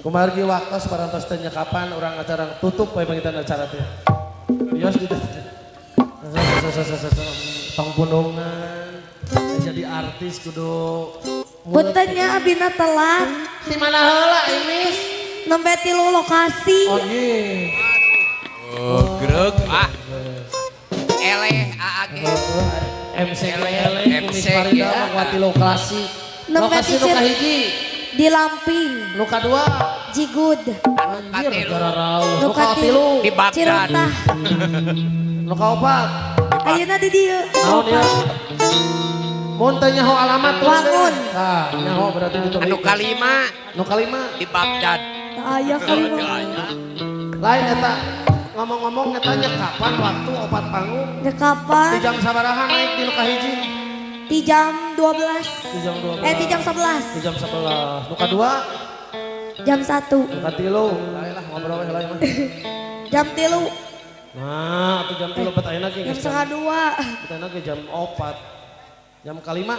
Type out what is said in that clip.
Kumargi waktos parantos teh kapan orang acara tutup poe pangitan acara teh. Yos gitu. Tong punungan jadi artis kudu Puntennya abina telat. di mana heula ini? Nembe tilu lokasi. Oh iya. Oh, greg ah. Eleh AAG. MC Lele, Kumis MC, Farida, ya. Makwati lokasi. Nembe Lokasi nu cicir kahiji, di Lamping. nu kadua, Jigud. anjir negara rauh. Nu Nu kaatilu, Di Baghdad. Ciruntah. nu kaopat. Ayeuna di dieu. Naon ya? Mun teh nyaho alamat tuh, Wangun. Nah, nyaho berarti gitu. Anu kalima Nu kalima. di Baghdad. Aya kali mah. Lain eta ngomong-ngomong ngetanya kapan waktu opat panggung? Ge kapan? Di jam sabaraha naik di nu kahiji? Di jam 12. Di jam 12. Di jam Di 11. jam 11. Nu kadua, Jam 1. nu katilu. Lain lah ngobrol we lain mah. Jam 3. Nah, atau jam 3 bet ayeuna ge Jam geus setengah 2. kita ge jam 4. Jam kalima